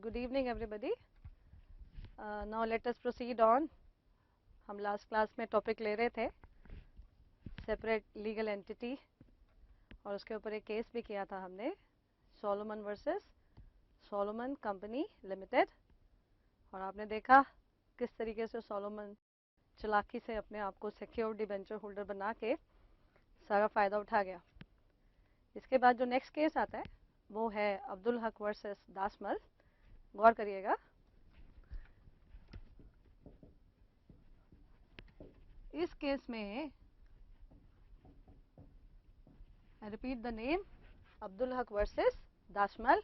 Good evening everybody. Now let us proceed on. हम last class में topic ले रहे थे सेपरेट लीगल एंटिटी और उसके ऊपर एक केस भी किया था हमने, Solomon versus Solomon Company limited. और आपने देखा किस तरीके से सोलोमन चालाकी से अपने आप को सिक्योर्ड डिबेंचर होल्डर बना के सारा फ़ायदा उठा गया। इसके बाद जो नेक्स्ट केस आता है वो है अब्दुल हक वर्सेस दासमल। गौर करिएगा, इस केस में आई repeat the name, Abdul Haq versus दासमल।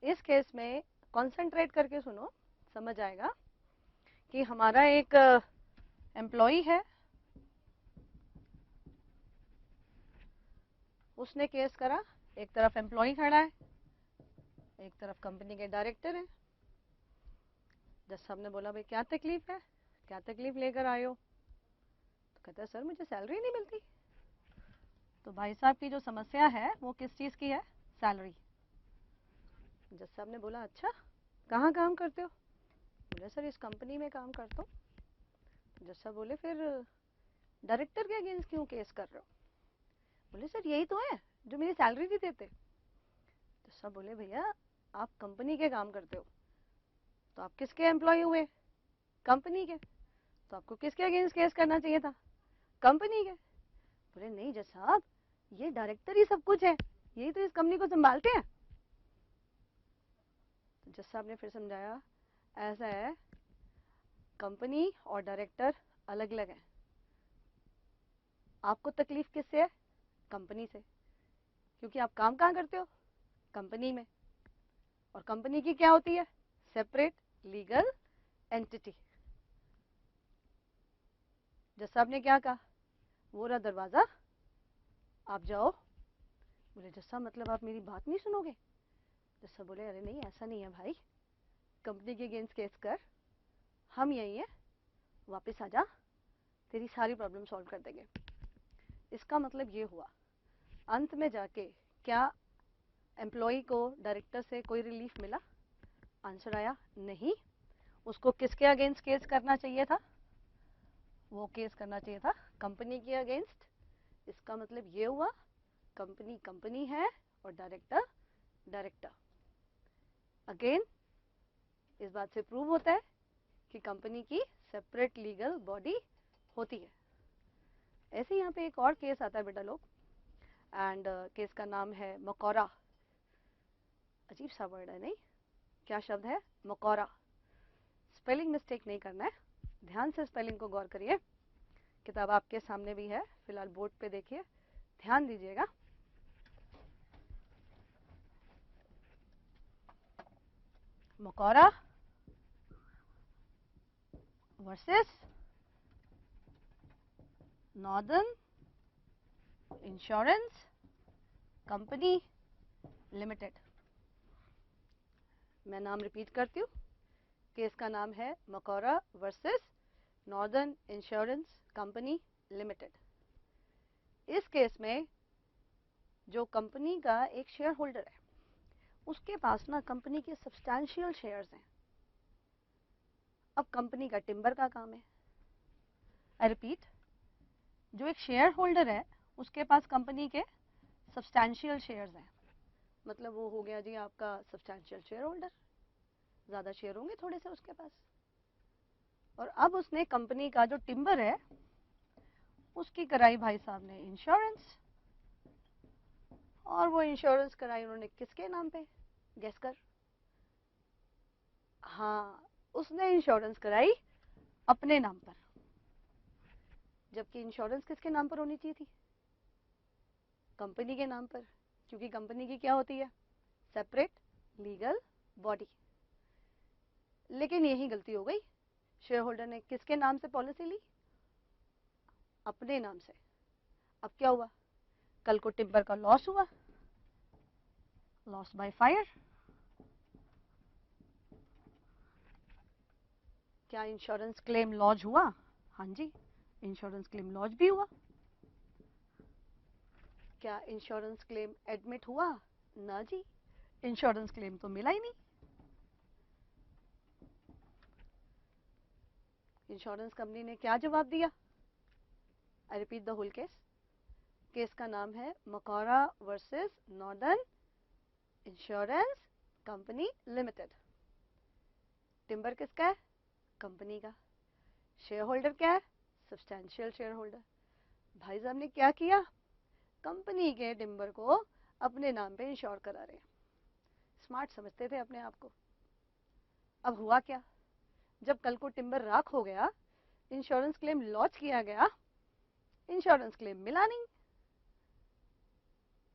इस केस में कॉन्सेंट्रेट करके सुनो, समझ आएगा कि हमारा एक एम्प्लॉई है, उसने केस करा। एक तरफ एम्प्लॉई खड़ा है, एक तरफ कंपनी के डायरेक्टर हैं। जज साहब ने बोला भाई क्या तकलीफ है, क्या तकलीफ लेकर आए हो? तो कहता है सर मुझे सैलरी नहीं मिलती। तो भाई साहब की जो समस्या है वो किस चीज़ की है? सैलरी। जज साहब ने बोला अच्छा कहाँ काम करते हो? बोले सर इस कंपनी में काम करता हूँ। जज साहब बोले फिर डायरेक्टर के अगेंस्ट क्यों केस कर रहे हो? बोले सर यही तो है जो मेरी सैलरी नहीं देते। जज साहब बोले भैया आप कंपनी के काम करते हो तो आप किसके एम्प्लॉय हुए? कंपनी के। तो आपको किसके अगेंस्ट केस करना चाहिए था? कंपनी के। बोले नहीं जज साहब ये डायरेक्टर ही सब कुछ है, यही तो इस कंपनी को संभालते हैं। तो जज साहब ने फिर समझाया ऐसा है, कंपनी और डायरेक्टर अलग अलग हैं। आपको तकलीफ किससे है? कंपनी से, क्योंकि आप काम कहाँ करते हो? कंपनी में। और कंपनी की क्या होती है? Separate legal entity. जज साहब ने क्या कहा? वो रहा दरवाजा, आप जाओ। बोले जज साहब मतलब आप मेरी बात नहीं सुनोगे? जज साहब बोले अरे नहीं ऐसा नहीं है भाई, कंपनी के अगेंस्ट केस कर, हम यही हैं, वापस आ जा, तेरी सारी प्रॉब्लम सॉल्व कर देंगे। इसका मतलब ये हुआ अंत में जाके क्या एम्प्लॉय को डायरेक्टर से कोई रिलीफ मिला? आंसर आया नहीं। उसको किसके अगेंस्ट केस करना चाहिए था? वो केस करना चाहिए था कंपनी के अगेंस्ट। इसका मतलब ये हुआ कंपनी कंपनी है और डायरेक्टर डायरेक्टर। अगेन इस बात से प्रूव होता है कि कंपनी की सेपरेट लीगल बॉडी होती है। ऐसे यहाँ पे एक और केस आता है बेटा लोग, एंड केस का नाम है मकौरा। अजीब सा वर्ड है नहीं? क्या शब्द है? मकौरा। स्पेलिंग मिस्टेक नहीं करना है, ध्यान से स्पेलिंग को गौर करिए। किताब आपके सामने भी है, फिलहाल बोर्ड पे देखिए, ध्यान दीजिएगा। Macaura versus Northern Insurance Company Limited. मैं नाम रिपीट करती हूँ, केस का नाम है Macaura versus Northern Insurance Company Limited. इस केस में जो कंपनी का एक शेयर होल्डर है उसके पास ना कंपनी के सब्सटैंशियल शेयर्स हैं। अब कंपनी का टिम्बर का काम है। आई रिपीट, जो एक शेयर होल्डर है उसके पास कंपनी के सब्सटैंशियल शेयर्स हैं। मतलब वो हो गया जी आपका सब्सटैंशियल शेयर होल्डर, ज़्यादा शेयर होंगे थोड़े से उसके पास। और अब उसने कंपनी का जो टिम्बर है उसकी कराई भाई साहब ने इंश्योरेंस। और वो इंश्योरेंस कराई उन्होंने किसके नाम पे? गेस कर। हाँ, उसने इंश्योरेंस कराई अपने नाम पर, जबकि इंश्योरेंस किसके नाम पर होनी चाहिए थी? कंपनी के नाम पर, क्योंकि कंपनी की क्या होती है? Separate legal body. लेकिन यही गलती हो गई, शेयर होल्डर ने किसके नाम से पॉलिसी ली? अपने नाम से। अब क्या हुआ? कल को टिम्बर का लॉस हुआ, लॉस बाय फायर। क्या इंश्योरेंस क्लेम लॉज हुआ? हाँ जी, इंश्योरेंस क्लेम लॉज भी हुआ। क्या इंश्योरेंस क्लेम एडमिट हुआ? ना जी, इंश्योरेंस क्लेम तो मिला ही नहीं। इंश्योरेंस कंपनी ने क्या जवाब दिया? I repeat the whole case. Case का नाम है Macaura versus Northern Insurance Company Limited. Timber किसका है? कंपनी का. शेयर होल्डर क्या है? Substantial shareholder. भाई साहब ने क्या किया? कंपनी के टिम्बर को अपने नाम पे इंश्योर करा रहे हैं. स्मार्ट समझते थे अपने आप को. अब हुआ क्या? जब कल को टिम्बर राख हो गया, इंश्योरेंस क्लेम लॉन्च किया गया, इंश्योरेंस क्लेम मिला नहीं.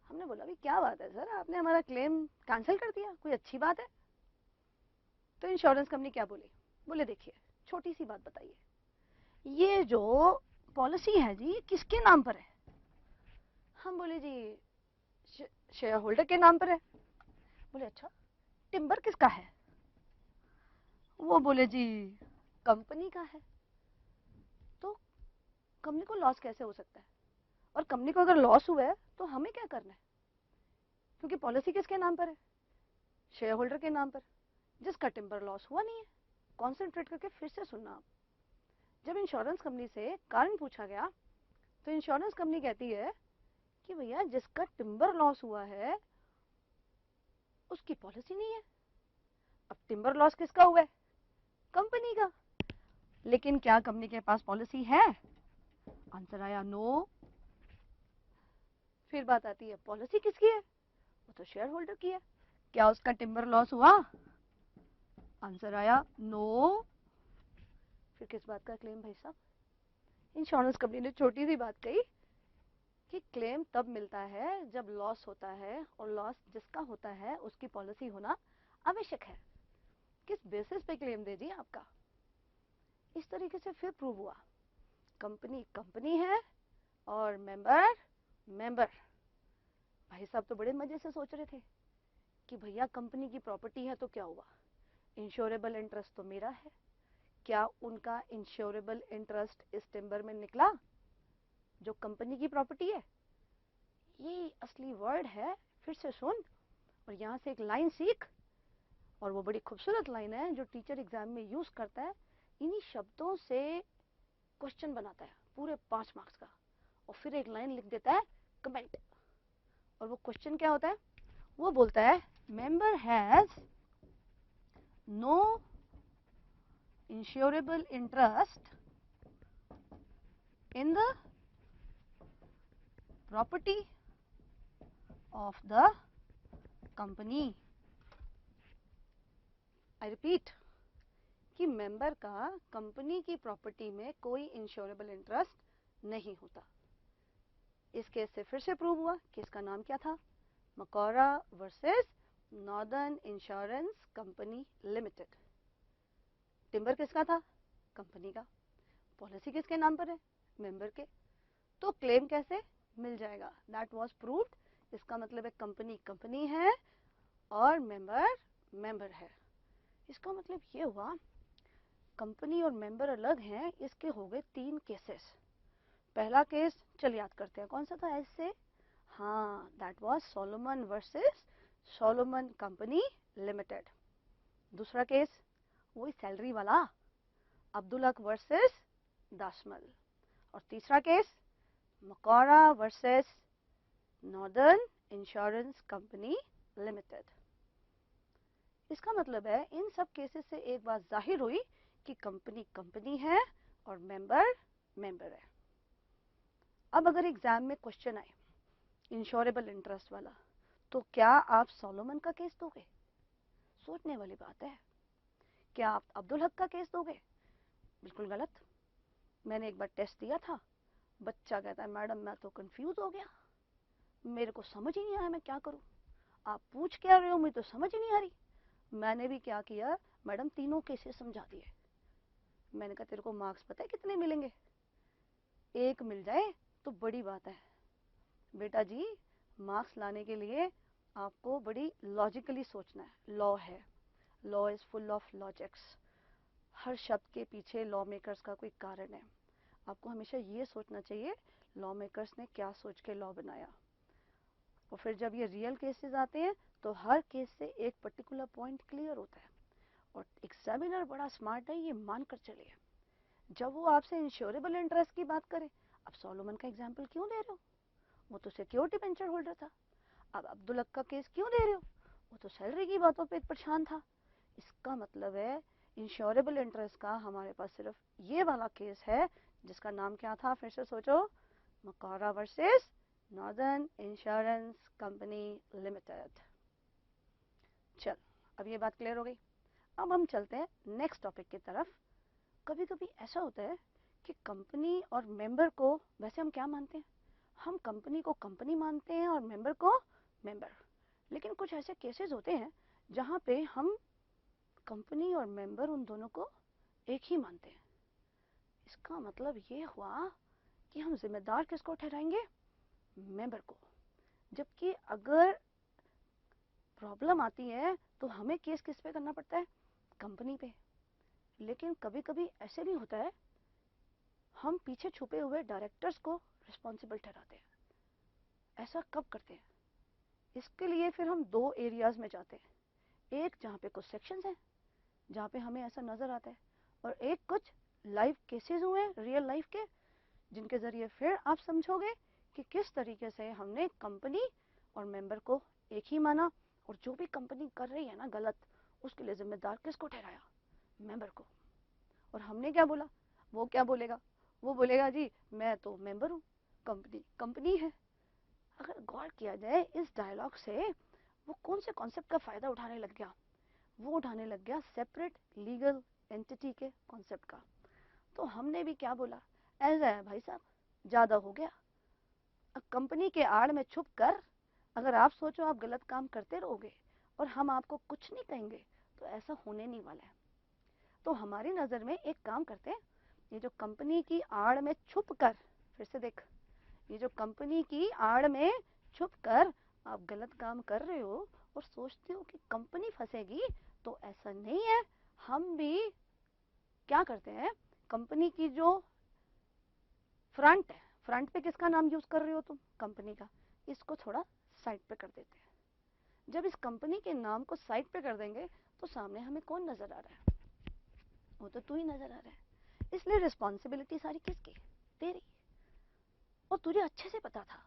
हमने बोला भी क्या बात है सर, आपने हमारा क्लेम कैंसिल कर दिया, कोई अच्छी बात है? तो इंश्योरेंस कंपनी क्या बोली? बोले देखिए, छोटी सी बात बताइए, ये जो पॉलिसी है जी किसके नाम पर है? हम बोले जी शेयर होल्डर के नाम पर है. बोले अच्छा, टिम्बर किसका है? वो बोले जी कंपनी का है. तो कंपनी को लॉस कैसे हो सकता है? और कंपनी को अगर लॉस हुआ है तो हमें क्या करना है? क्योंकि पॉलिसी किसके नाम पर है? शेयर होल्डर के नाम पर, जिसका टिम्बर लॉस हुआ नहीं है. कॉन्सेंट्रेट करके फिर से सुनना आप. जब इंश्योरेंस कंपनी से कारण पूछा गया तो इंश्योरेंस कंपनी कहती है कि भैया जिसका टिम्बर लॉस हुआ है उसकी पॉलिसी नहीं है. अब टिम्बर लॉस किसका हुआ है? कंपनी का. लेकिन क्या कंपनी के पास पॉलिसी है? आंसर आया नो. फिर बात आती है पॉलिसी किसकी है? वो तो शेयर होल्डर की है. क्या उसका टिम्बर लॉस हुआ? आंसर आया नो. फिर किस बात का क्लेम भाई साहब? इंश्योरेंस कंपनी ने छोटी सी बात कही कि क्लेम तब मिलता है जब लॉस होता है, और लॉस जिसका होता है उसकी पॉलिसी होना आवश्यक है. किस बेसिस पे क्लेम दे जी आपका? इस तरीके से फिर प्रूव हुआ कंपनी कंपनी है और मेंबर मेंबर. भाई साहब तो बड़े मजे से सोच रहे थे कि भैया कंपनी की प्रॉपर्टी है तो क्या हुआ, इंश्योरेबल इंटरेस्ट तो मेरा है. क्या उनका इंश्योरेबल इंटरेस्ट इस टिम्बर में निकला जो कंपनी की प्रॉपर्टी है? ये असली वर्ड है. फिर से सुन और यहाँ से एक लाइन सीख. और वो बड़ी खूबसूरत लाइन है जो टीचर एग्जाम में यूज करता है. इन्हीं शब्दों से क्वेश्चन बनाता है पूरे 5 मार्क्स का, और फिर एक लाइन लिख देता है कमेंट. और वो क्वेश्चन क्या होता है? वो बोलता है member has no insurable interest in the property of the company. I repeat कि मेंबर का कंपनी की प्रॉपर्टी में कोई इंश्योरेबल इंटरेस्ट नहीं होता. इस केस से फिर से प्रूव हुआ कि इसका नाम क्या था? Macaura versus Northern Insurance Company Limited. Timber किसका था? कंपनी का. पॉलिसी किसके नाम पर है? मेंबर के. तो क्लेम कैसे मिल जाएगा? That was proved. इसका मतलब है कंपनी कंपनी है और मेंबर मेंबर है. इसका मतलब ये हुआ कंपनी और मेंबर अलग हैं. इसके हो गए 3 केसेस. पहला केस चल याद करते हैं, कौन सा था ऐसे? हाँ, that was Solomon versus Solomon Company Limited. दूसरा केस वही सैलरी वाला, अब्दुल हक वर्सेस दाशमल. और तीसरा case Macaura versus Northern Insurance Company Limited. इसका मतलब है इन सब केसेस से एक बात जाहिर हुई कि कंपनी कंपनी है और मेंबर मेंबर है. अब अगर एग्जाम में क्वेश्चन आए इंश्योरेबल इंटरेस्ट वाला, तो क्या आप सोलोमन का केस दोगे? सोचने वाली बात है. क्या आप अब्दुल हक का केस दोगे? बिल्कुल गलत. मैंने एक बार टेस्ट दिया था, बच्चा कहता है मैडम मैं तो कंफ्यूज हो गया, मेरे को समझ ही नहीं आया मैं क्या करूं, आप पूछ क्या रहे हो मुझे तो समझ ही नहीं आ रही. मैंने भी क्या किया, मैडम तीनों केसेस समझा दिए. मैंने कहा तेरे को मार्क्स पता है कितने मिलेंगे? 1 मिल जाए तो बड़ी बात है. बेटा जी, मार्क्स लाने के लिए आपको बड़ी लॉजिकली सोचना है. लॉ है, law is full of logics. हर शब्द के पीछे लॉ मेकर्स का कोई कारण है. आपको हमेशा ये सोचना चाहिए लॉ मेकर्स ने क्या सोच के लॉ बनाया. और फिर जब ये रियल केसेस आते हैं तो हर केस से एक पर्टिकुलर पॉइंट क्लियर होता है. और एग्जामिनर बड़ा स्मार्ट है, ये मानकर चलिए. जब वो आपसे इंश्योरेबल इंटरेस्ट की बात करे, अब सोलोमन का एग्जाम्पल क्यों दे रहे हो, वो तो सिक्योरिटी वेंचर होल्डर था। अब अब्दुल हक का केस क्यों दे रहे हो, वो तो सैलरी की बातों पे परेशान था। इसका मतलब है इंश्योरेबल इंटरेस्ट का हमारे पास सिर्फ ये वाला केस है, जिसका नाम क्या था, फिर से सोचो, Macaura versus Northern Insurance Company Limited. चल, अब ये बात क्लियर हो गई। अब हम चलते हैं नेक्स्ट टॉपिक की तरफ। कभी कभी ऐसा होता है कि कंपनी और मेंबर को, वैसे हम क्या मानते हैं, हम कंपनी को कंपनी मानते हैं और मेंबर को मेंबर। लेकिन कुछ ऐसे केसेस होते हैं जहाँ पे हम कंपनी और मेंबर उन दोनों को एक ही मानते हैं। इसका मतलब ये हुआ कि हम जिम्मेदार किसको ठहराएंगे, मेंबर को। जबकि अगर प्रॉब्लम आती है तो हमें केस किस पे करना पड़ता है, कंपनी पे। लेकिन कभी कभी ऐसे भी होता है, हम पीछे छुपे हुए डायरेक्टर्स को रिस्पॉन्सिबल ठहराते हैं। ऐसा कब करते हैं, इसके लिए फिर हम दो एरियाज में जाते हैं। एक जहाँ पे कुछ सेक्शंस हैं जहाँ पे हमें ऐसा नजर आता है, और एक कुछ लाइव केसेस हुए हैं रियल लाइफ के, जिनके जरिए फिर आप समझोगे कि किस तरीके से हमने कंपनी और मेंबर को एक ही माना, और जो भी कंपनी कर रही है ना गलत, उसके लिए जिम्मेदार किसको ठहराया, मेंबर को। और हमने क्या बोला, वो क्या बोलेगा, वो बोलेगा जी मैं तो मेंबर हूँ, कंपनी कंपनी है। अगर गौर किया जाए इस डायलॉग से, वो कौन से कॉन्सेप्ट का फायदा उठाने लग गया, वो उठाने लग गया सेपरेट लीगल एंटिटी के कॉन्सेप्ट का। तो हमने भी क्या बोला, ऐसा है भाई साहब, ज्यादा हो गया। कंपनी के आड़ में छुप कर अगर आप सोचो आप गलत काम करते रहोगे और हम आपको कुछ नहीं कहेंगे, तो ऐसा होने नहीं वाला है। तो हमारी नजर में एक काम करते हैं, ये जो कंपनी की आड़ में छुप कर, फिर से देख, ये जो कंपनी की आड़ में छुप कर आप गलत काम कर रहे हो और सोचते हो कि कंपनी फंसेगी, तो ऐसा नहीं है। हम भी क्या करते हैं, कंपनी की जो फ्रंट है, फ्रंट पे किसका नाम यूज कर रहे हो तुम, कंपनी का, इसको थोड़ा साइड पे कर देते हैं। जब इस कंपनी के नाम को साइड पे कर देंगे तो सामने हमें कौन नजर आ रहा है, वो तो तू ही नजर आ रहा है। इसलिए रिस्पॉन्सिबिलिटी सारी किसकी, तेरी। और तुझे अच्छे से पता था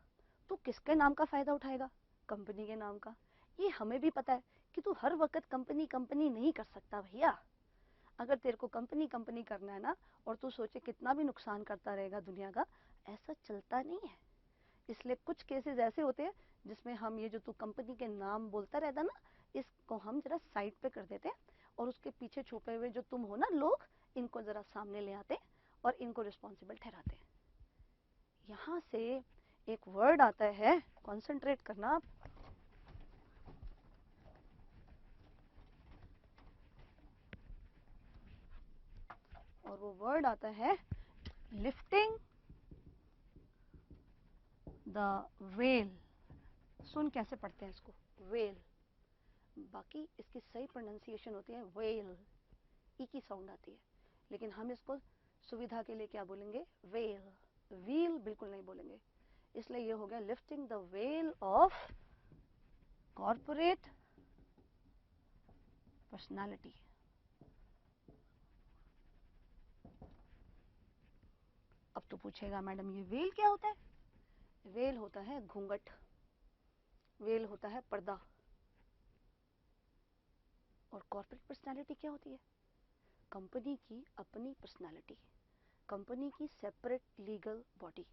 तू किसके नाम का फायदा उठाएगा, कंपनी के नाम का। ये हमें भी पता है कि तू हर वक्त कंपनी कंपनी नहीं कर सकता भैया। अगर तेरे को कंपनी कंपनी करना है ना, और तू सोचे कितना भी नुकसान करता रहेगा दुनिया का, ऐसा चलता नहीं है। इसलिए कुछ केसेस ऐसे होते हैं जिसमें हम ये जो तू कंपनी के नाम बोलता रहता ना, इसको हम जरा साइड पे कर देते हैं, और उसके पीछे छुपे हुए जो तुम हो ना लोग, इनको जरा सामने ले आते हैं और इनको रिस्पॉन्सिबल ठहराते हैं। यहाँ से एक वर्ड आता है, कॉन्सेंट्रेट करना आप, और वो वर्ड आता है लिफ्टिंग द वेल। सुन कैसे पढ़ते हैं इसको, वेल। बाकी इसकी सही प्रोनाउंसिएशन होती है वेल, ई की साउंड आती है, लेकिन हम इसको सुविधा के लिए क्या बोलेंगे, वेल। व्हील बिल्कुल नहीं बोलेंगे। इसलिए ये हो गया lifting the well of corporate personality. अब तो पूछेगा मैडम ये वेल क्या होता है, वेल होता है घूंघट, वेल होता है पर्दा। और कॉर्पोरेट पर्सनालिटी क्या होती है, कंपनी की अपनी पर्सनालिटी, कंपनी की सेपरेट लीगल बॉडी।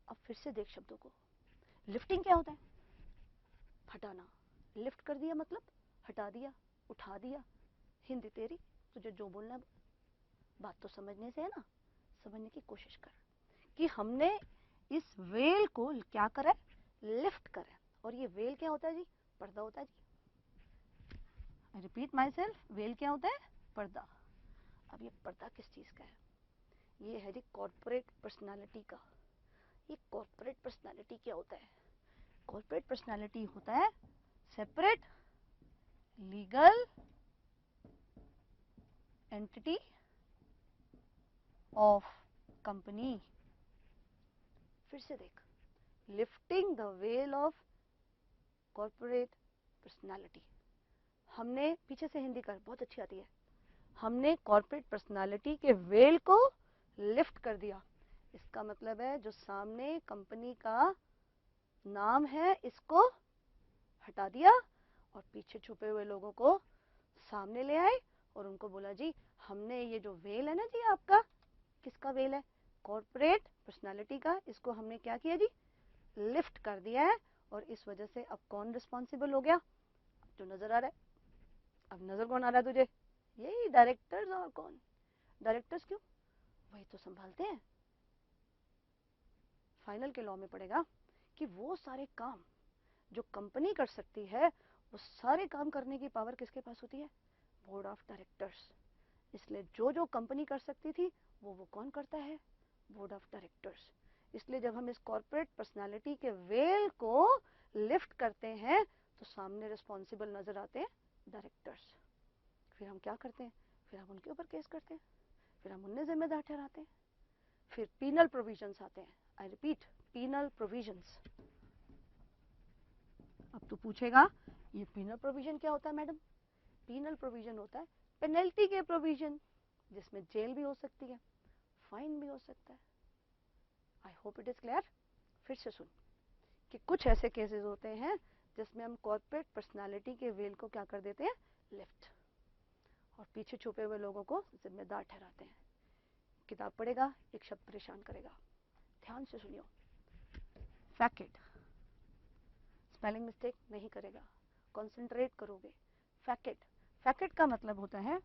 अब फिर से देख शब्दों को, लिफ्टिंग क्या होता है, हटाना, लिफ्ट कर दिया मतलब हटा दिया, उठा दिया। हिंदी तेरी, तुझे जो बोलना है, बात तो समझने से है ना, समझने की कोशिश कर कि हमने इस वेल को क्या करा है, लिफ्ट करा है। और ये वेल क्या होता है जी, पर्दा होता है जी। I repeat myself, well क्या होता है, पर्दा। अब ये पर्दा किस चीज का है, ये है जी कॉर्पोरेट पर्सनालिटी का। ये कॉर्पोरेट पर्सनालिटी क्या होता है, कॉर्पोरेट पर्सनालिटी होता है separate legal entity of company. फिर से देख, lifting the well of corporate personality. हमने पीछे से हिंदी कर, बहुत अच्छी आती है, हमने कॉर्पोरेट पर्सनालिटी के वेल को लिफ्ट कर दिया। इसका मतलब है जो सामने कंपनी का नाम है इसको हटा दिया और पीछे छुपे हुए लोगों को सामने ले आए और उनको बोला जी हमने ये जो वेल है ना जी आपका, किसका वेल है? कॉर्पोरेट पर्सनालिटी का, इसको हमने क्या किया जी? लिफ्ट कर दिया है। और इस वजह से अब कौन रिस्पॉन्सिबल हो गया? जो नजर आ रहा है। अब नजर कौन आ रहा है तुझे? यही डायरेक्टर्स। और कौन? डायरेक्टर्स क्यों? वही तो संभालते हैं। फाइनल के लॉ में पड़ेगा कि वो सारे काम जो कंपनी कर सकती है वो सारे काम करने की पावर किसके पास होती है? Board of directors. इसलिए जो जो कंपनी कर सकती थी वो कौन करता है? Board of directors. इसलिए जब हम इस कॉर्पोरेट पर्सनालिटी के वेल को लिफ्ट करते हैं तो सामने रिस्पॉन्सिबल नजर आते हैं डायरेक्टर्स। फिर हम क्या करते हैं? फिर हम उनके ऊपर केस करते हैं, फिर हम उन्हें जिम्मेदार ठहराते हैं। फिर पीनल प्रोविजंस आते हैं। I repeat, penal provisions. अब तू पूछेगा ये पीनल प्रोविजन क्या होता है मैडम? पीनल प्रोविजन होता है पेनल्टी के प्रोविजन, जिसमें जेल भी हो सकती है, फाइन भी हो सकता है। I hope it is clear. फिर से सुन कि कुछ ऐसे केसेस होते हैं जिसमें हम कॉर्पोरेट पर्सनालिटी के वेल को क्या कर देते हैं? लिफ्ट, और पीछे छुपे हुए लोगों को जिम्मेदार ठहराते हैं। किताब पढ़ेगा, एक शब्द परेशान करेगा, ध्यान से सुनियो। फैकेट, स्पेलिंग मिस्टेक नहीं करेगा, कॉन्सेंट्रेट करोगे। फैकेट, फैकेट का मतलब होता है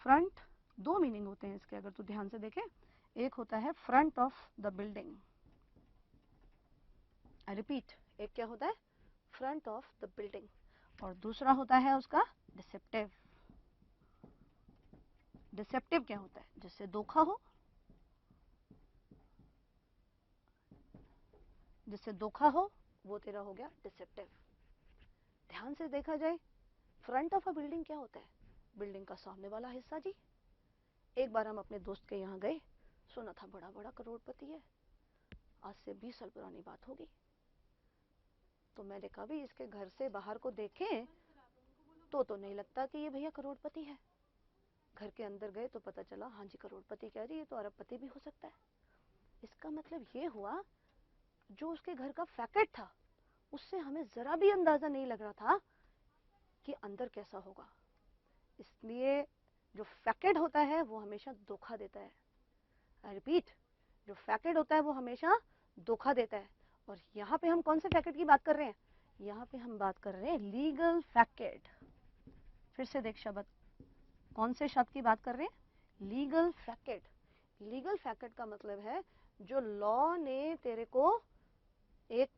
फ्रंट। दो मीनिंग होते हैं इसके अगर तू ध्यान से देखे। एक होता है front of the building. I repeat, एक क्या होता है? Front of the building. और दूसरा होता है उसका डिसेप्टिव। डिसेप्टिव क्या होता है? जिससे धोखा हो, जिससे धोखा हो वो तेरा हो गया डिसेप्टिव। ध्यान से देखा जाए, फ्रंट ऑफ अ बिल्डिंग क्या होता है? बिल्डिंग का सामने वाला हिस्सा जी। एक बार हम अपने दोस्त के यहाँ गए, सुना था बड़ा बड़ा करोड़पति है। आज से 20 साल पुरानी बात होगी। तो मैंने कभी इसके घर से बाहर को देखे तो नहीं लगता कि ये भैया करोड़पति है। घर के अंदर गए तो पता चला हाँ जी करोड़पति क्या जी, ये तो अरबपति भी हो सकता है। इसका मतलब ये हुआ जो उसके घर का फैकेट था उससे हमें जरा भी अंदाजा नहीं लग रहा था कि अंदर कैसा होगा। इसलिए जो फैकेट होता है वो हमेशा धोखा देता है। आई रिपीट, जो फैकेट होता है वो हमेशा धोखा देता है। और यहाँ पे हम कौन से फैकेट की बात कर रहे हैं? यहाँ पे हम बात कर रहे हैं लीगल फैकेट। फिर से देख शब्द, कौन से शब्द की बात कर रहे हैं? Legal facet. लीगल फैकेट का मतलब है जो लॉ ने तेरे को एक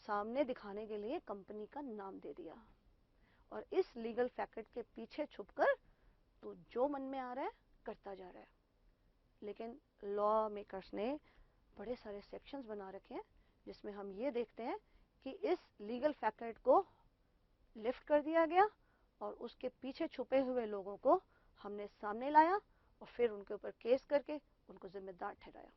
सामने दिखाने के लिए कंपनी का नाम दे दिया, और इस लीगल फैकेट के पीछे छुपकर तो जो मन में आ रहा है करता जा रहा है। लेकिन लॉ मेकर्स ने बड़े सारे सेक्शंस बना रखे हैं जिसमें हम ये देखते हैं कि इस लीगल फैकेट को लिफ्ट कर दिया गया और उसके पीछे छुपे हुए लोगों को हमने सामने लाया और फिर उनके ऊपर केस करके उनको जिम्मेदार ठहराया।